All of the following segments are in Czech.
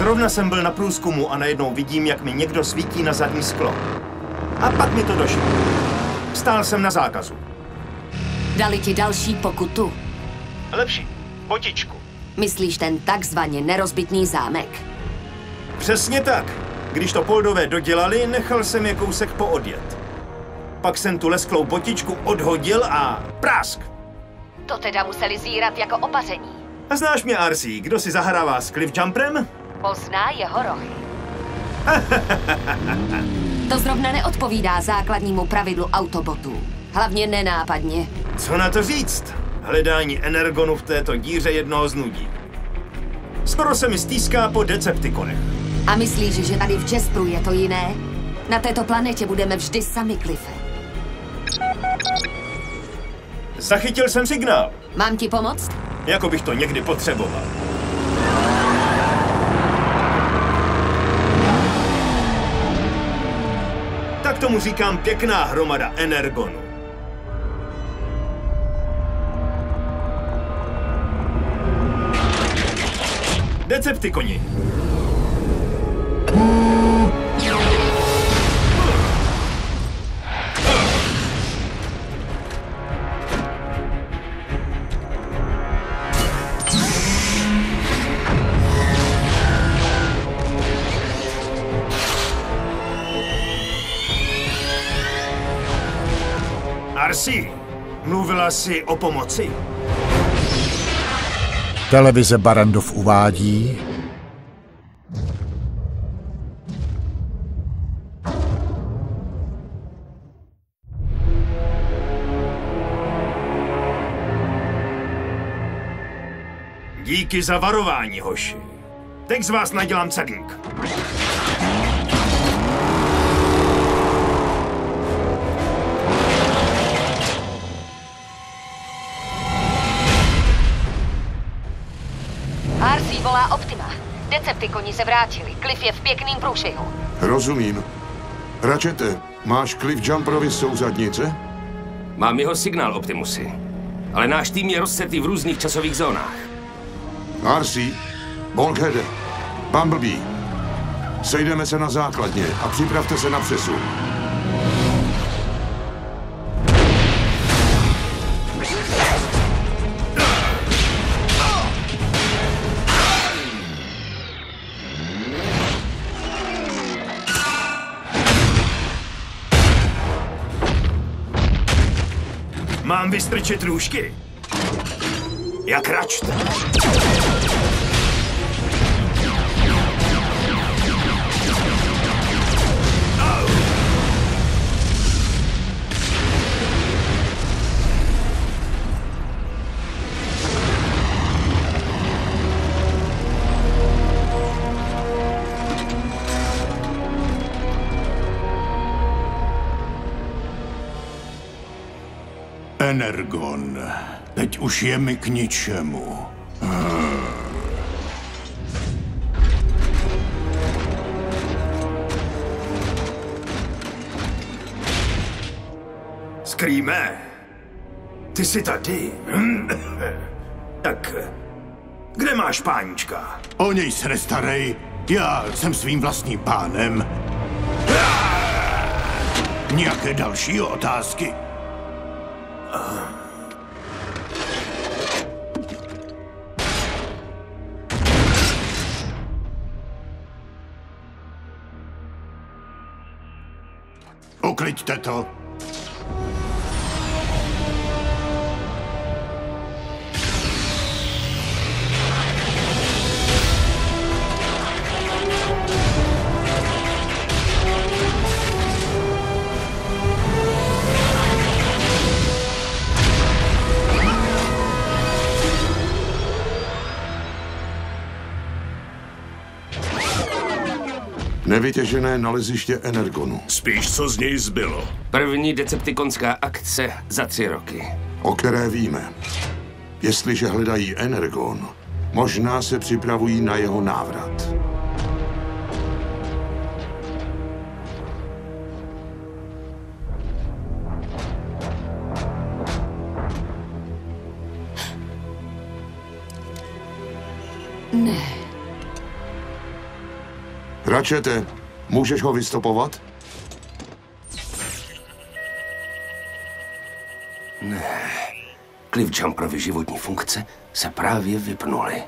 Zrovna jsem byl na průzkumu a najednou vidím, jak mi někdo svítí na zadní sklo. A pak mi to došlo. Stál jsem na zákazu. Dali ti další pokutu? Lepší. Botičku. Myslíš ten takzvaně nerozbitný zámek? Přesně tak. Když to Poldové dodělali, nechal jsem je kousek poodjet. Pak jsem tu lesklou botičku odhodil a prásk. To teda museli zírat jako opaření. A znáš mě, Arsi, kdo si zahrává s cliffjumprem? Pozná jeho rohy. To zrovna neodpovídá základnímu pravidlu autobotů. Hlavně nenápadně. Co na to říct? Hledání energonu v této díře jednoho znudí. Skoro se mi stýská po Decepticonech. A myslíš, že tady v Jaspru je to jiné? Na této planetě budeme vždy sami, Cliffe. Zachytil jsem signál. Mám ti pomoct? Jako bych to někdy potřeboval. Tak tomu říkám pěkná hromada energonu. Decepticoni. Arsi, mluvila jsi o pomoci? Televize Barrandov uvádí... Díky za varování, hoši. Teď z vás nadělám cedník. Arsi volá Optima. Decepticoni se vrátili. Cliff je v pěkným průšvihu. Rozumím. Ratchete, máš Cliffjumperovi souřadnice? Mám jeho signál, Optimusy. Ale náš tým je rozsetý v různých časových zónách. Arsi, Bulkheade, Bumblebee. Sejdeme se na základně a připravte se na přesun. Mám vystrčit růžky? Jak račte? Energon. Teď už je mi k ničemu. Screame, ty jsi tady. Tak, kde máš pánička? O něj se nestarej. Já jsem svým vlastním pánem. Nějaké další otázky? Ukliďte to. Nevytěžené naleziště energonu. Spíš, co z něj zbylo. První deceptikonská akce za 3 roky. O které víme. Jestliže hledají energon, možná se připravují na jeho návrat. Ne. Ratchete, můžeš ho vystopovat? Ne. Cliffjumperovi životní funkce se právě vypnuly.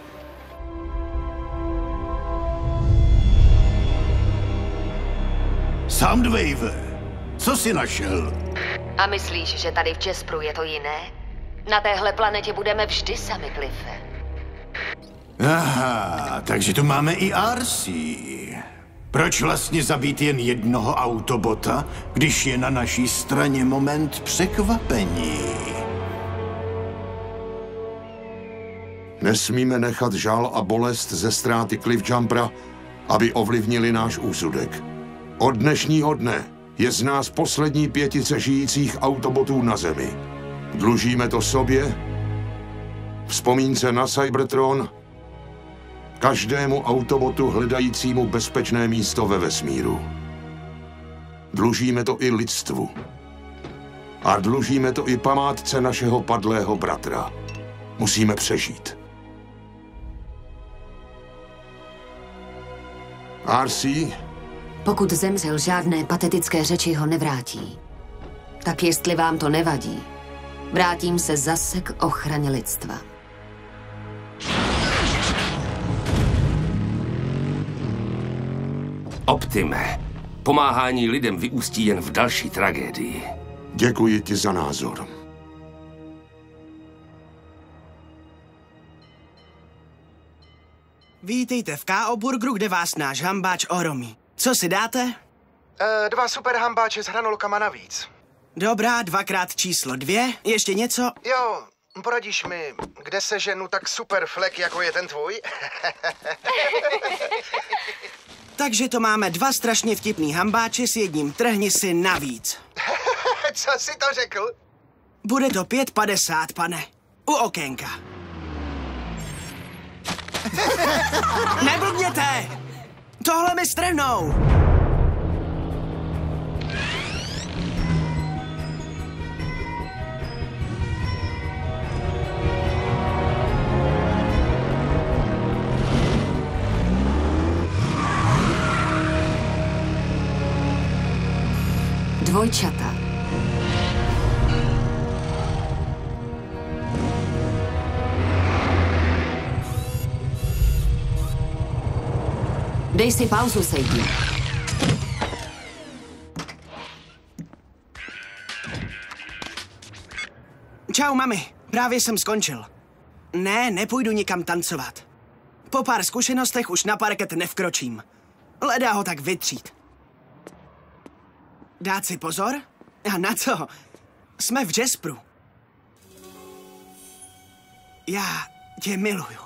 Soundwave, co jsi našel? A myslíš, že tady v Jasperu je to jiné? Na téhle planetě budeme vždy sami, Cliffe. Aha, takže tu máme i RC. Proč vlastně zabít jen jednoho autobota, když je na naší straně moment překvapení? Nesmíme nechat žal a bolest ze ztráty Cliffjumpera, aby ovlivnili náš úsudek. Od dnešního dne je z nás poslední 5 žijících autobotů na Zemi. Dlužíme to sobě, vzpomínce na Cybertron, každému autobotu hledajícímu bezpečné místo ve vesmíru. Dlužíme to i lidstvu. A dlužíme to i památce našeho padlého bratra. Musíme přežít. RC? Pokud zemřel, žádné patetické řeči ho nevrátí. Tak jestli vám to nevadí, vrátím se zase k ochraně lidstva. Optime, pomáhání lidem vyústí jen v další tragédii. Děkuji ti za názor. Vítejte v K.O. Burgeru, kde vás náš hambáč ohromí. Co si dáte? 2 super hambáče s hranolkama navíc. Dobrá, 2x číslo 2. Ještě něco? Jo, poradíš mi, kde se ženu tak super flek, jako je ten tvůj? Takže to máme 2 strašně vtipný hambáče s jedním trhni si navíc. Co jsi to řekl? Bude to 5,50, pane. U okénka. Neblbněte! Tohle mi strhnou! Dvojčata. Dej si pauzu, Sadie. Čau, mami. Právě jsem skončil. Ne, nepůjdu nikam tancovat. Po pár zkušenostech už na parket nevkročím. Leda ho tak vytřít. Dát si pozor? A na co? Jsme v Jasperu. Já tě miluju.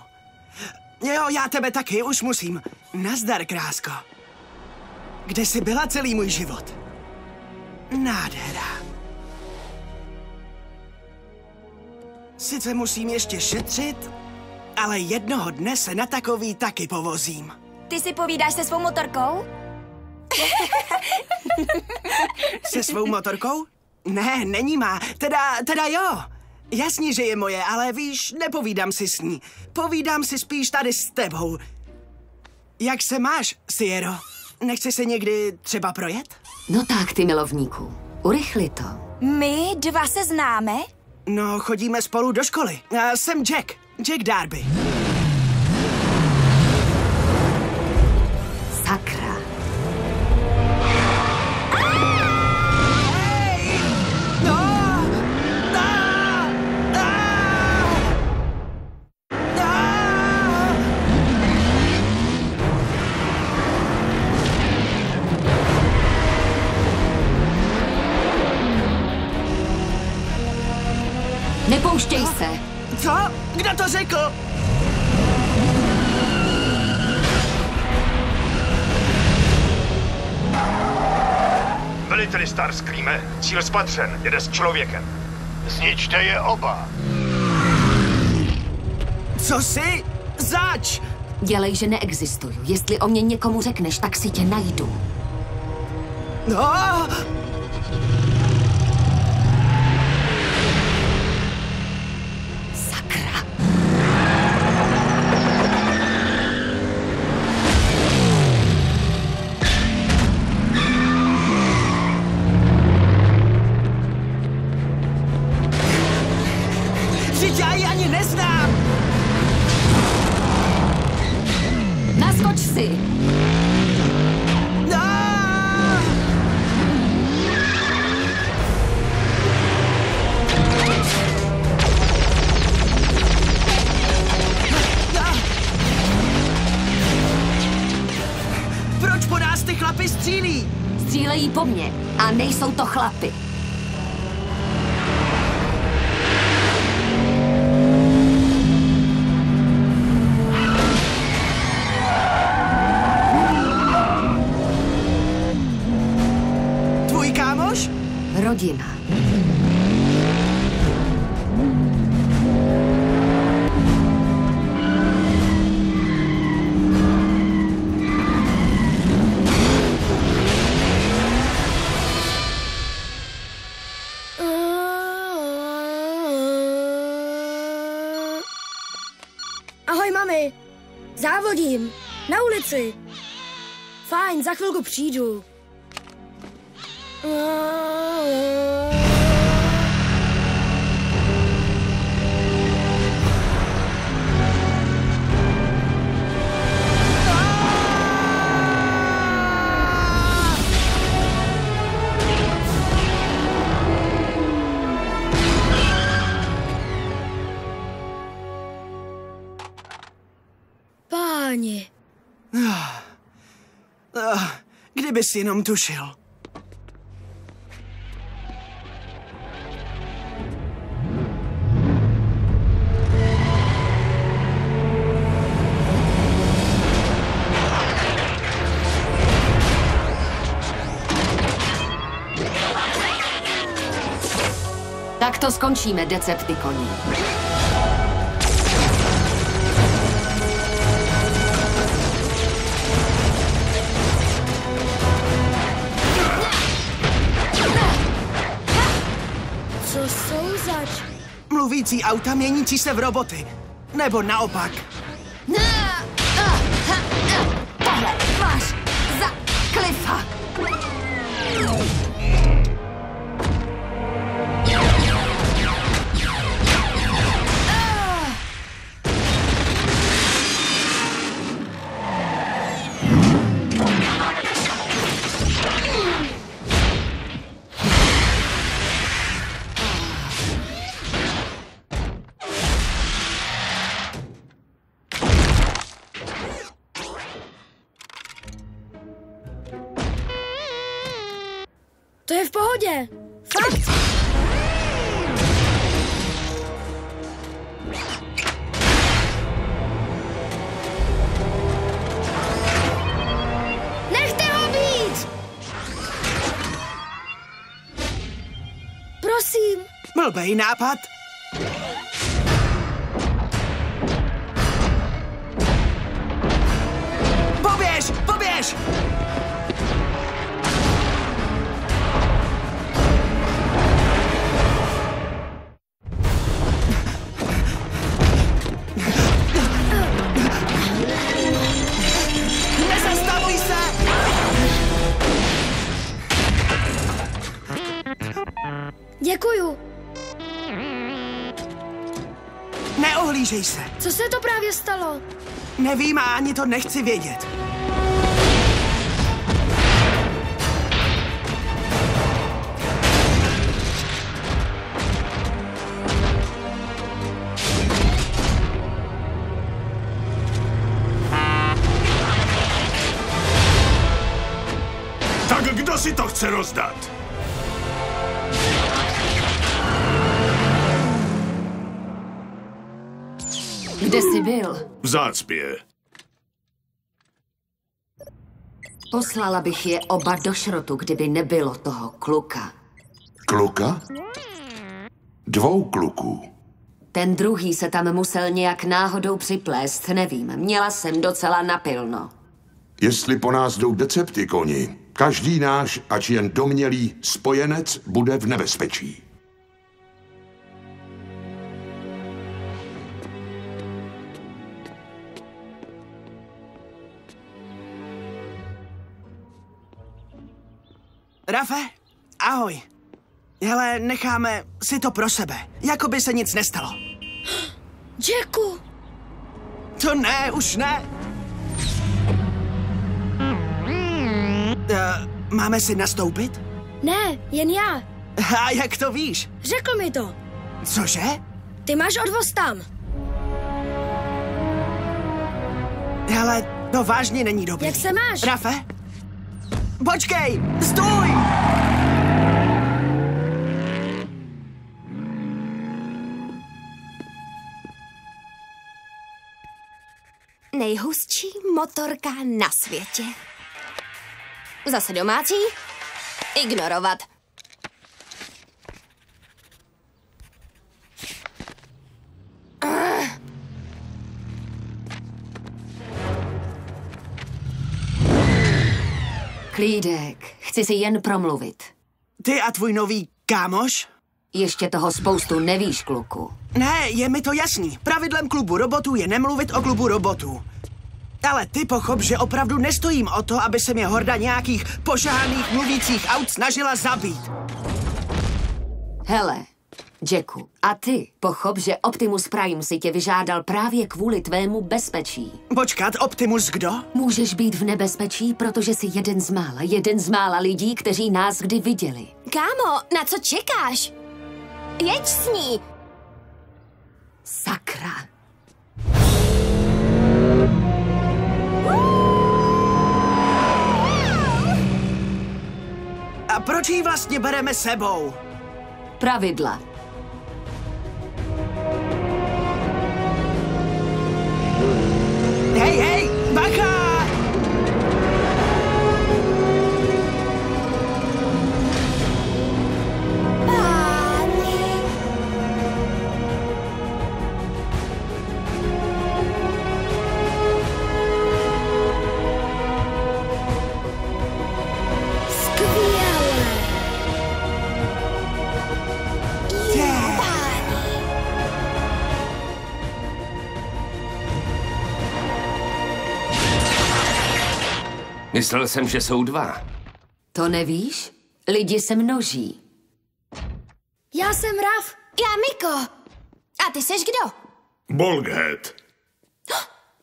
Jo, já tebe taky, už musím. Nazdar, krásko. Kde jsi byla celý můj život? Nádhera. Sice musím ještě šetřit, ale jednoho dne se na takový taky povozím. Ty si povídáš se svou motorkou? Se svou motorkou? Ne, není má. Teda jo. Jasně, že je moje, ale víš, nepovídám si s ní. Povídám si spíš tady s tebou. Jak se máš, Sierro? Nechci se někdy třeba projet? No tak, ty milovníku, urychli to. My 2 se známe? No, chodíme spolu do školy. Jsem Jack Darby. Sakra. Nepouštěj se. Co? Kdo to řekl? Veliteli Starscreame, cíl spatřen, jede s člověkem. Zničte je oba. Co jsi? Zač! Dělej, že neexistuju. Jestli o mě někomu řekneš, tak si tě najdu. No! Sakra. neznám! Naskoč si! Proč po nás ty chlapy střílí? Střílejí po mně a nejsou to chlapy. Tvůj kámoš? Rodina. Ahoj, mami. Závodím. Na ulici. Fajn, za chvilku přijdu. Páni. Kdybys jenom tušil. Tak to skončíme, Decepticoni. Co jsou zač? Mluvící auta měnící se v roboty. Nebo naopak. Tohle máš za Cliffa. To je v pohodě. Fakt. Nechte ho být! Prosím. Blbej nápad. Poběž, poběž! Nezastavuj se! Děkuju. Neohlížej se. Co se to právě stalo? Nevím a ani to nechci vědět. Tak kdo si to chce rozdat? Kde jsi byl? V zácpě. Poslala bych je oba do šrotu, kdyby nebylo toho kluka. Kluka? 2 kluků. Ten druhý se tam musel nějak náhodou připlést, nevím. Měla jsem docela napilno. Jestli po nás jdou Decepticoni, každý náš, ač jen domnělý spojenec, bude v nebezpečí. Rafe, ahoj. Hele, necháme si to pro sebe, jako by se nic nestalo. Jacku! To ne, už ne. Máme si nastoupit? Ne, jen já. A jak to víš? Řekl mi to. Cože? Ty máš odvoz tam. Ale to vážně není dobrý. Jak se máš? Rafe? Počkej! Stůj! Nejhustší motorka na světě. Zase domácí? Ignorovat. Klídek, chci si jen promluvit. Ty a tvůj nový kámoš? Ještě toho spoustu nevíš, kluku. Ne, je mi to jasný. Pravidlem klubu robotů je nemluvit o klubu robotů. Ale ty pochop, že opravdu nestojím o to, aby se mě horda nějakých pošahaných mluvících aut snažila zabít. Hele, Jacku, a ty pochop, že Optimus Prime si tě vyžádal právě kvůli tvému bezpečí. Počkat, Optimus kdo? Můžeš být v nebezpečí, protože jsi jeden z mála lidí, kteří nás kdy viděli. Kámo, na co čekáš? Jeď s ní! Sakra. A proč ji vlastně bereme sebou? Pravidla. Hej, hej, bacha! Myslel jsem, že jsou dva. To nevíš? Lidi se množí. Já jsem Raf. Já Miko. A ty seš kdo? Bulkhead.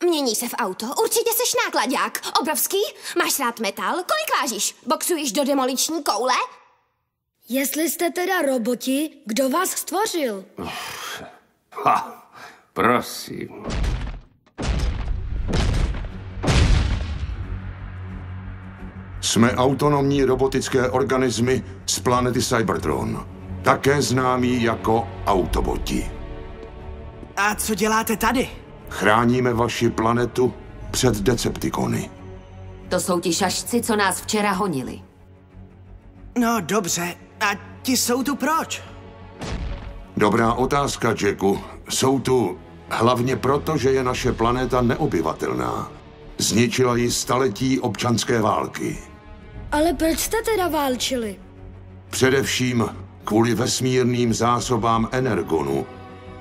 Mění se v auto. Určitě seš nákladák. Obrovský? Máš rád metal? Kolik vážíš? Boxuješ do demoliční koule? Jestli jste teda roboti, kdo vás stvořil? Ha, prosím. Jsme autonomní robotické organismy z planety Cybertron, také známí jako Autoboti. A co děláte tady? Chráníme vaši planetu před Decepticony. To jsou ti šašci, co nás včera honili. No dobře, a ti jsou tu proč? Dobrá otázka, Jacku. Jsou tu hlavně proto, že je naše planeta neobyvatelná. Zničila ji staletí občanské války. Ale proč jste teda válčili? Především kvůli vesmírným zásobám energonu,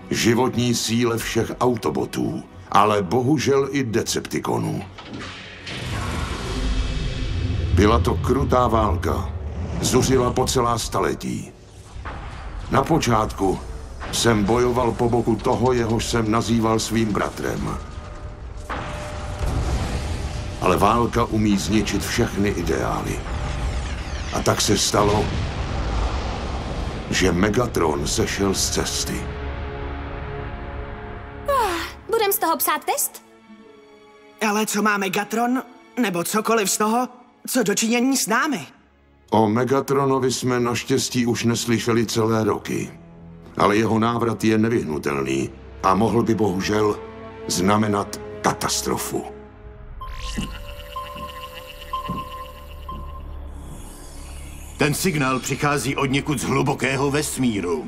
životní síle všech Autobotů, ale bohužel i Decepticonů. Byla to krutá válka. Zuřila po celá staletí. Na počátku jsem bojoval po boku toho, jehož jsem nazýval svým bratrem. Ale válka umí zničit všechny ideály. A tak se stalo, že Megatron sešel z cesty. Budem z toho psát test? Ale co má Megatron, nebo cokoliv z toho, co dočinění s námi? O Megatronovi jsme naštěstí už neslyšeli celé roky. Ale jeho návrat je nevyhnutelný a mohl by bohužel znamenat katastrofu. Ten signál přichází od někud z hlubokého vesmíru.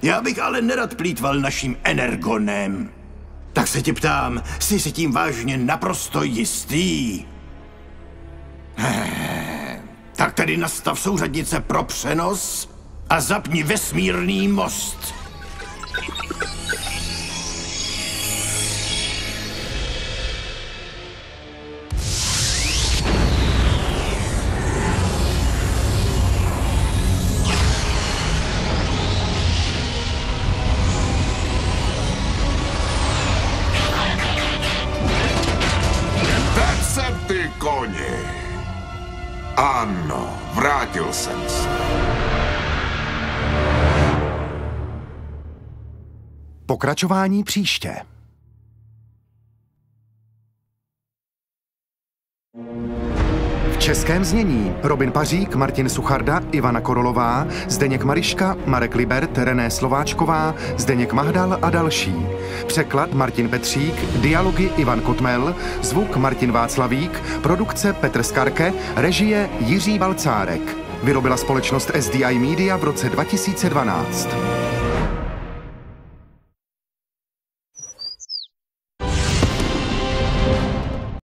Já bych ale nerad plýtval naším energonem. Tak se tě ptám, jsi si tím vážně naprosto jistý? Tak tedy nastav souřadnice pro přenos a zapni vesmírný most. Ano, vrátil jsem se. Pokračování příště. V českém znění Robin Pařík, Martin Sucharda, Ivana Korolová, Zdeněk Mariška, Marek Libert, René Slováčková, Zdeněk Mahdal a další. Překlad Martin Petřík, dialogy Ivan Kotmel, zvuk Martin Václavík, produkce Petr Skarke, režie Jiří Balcárek. Vyrobila společnost SDI Media v roce 2012.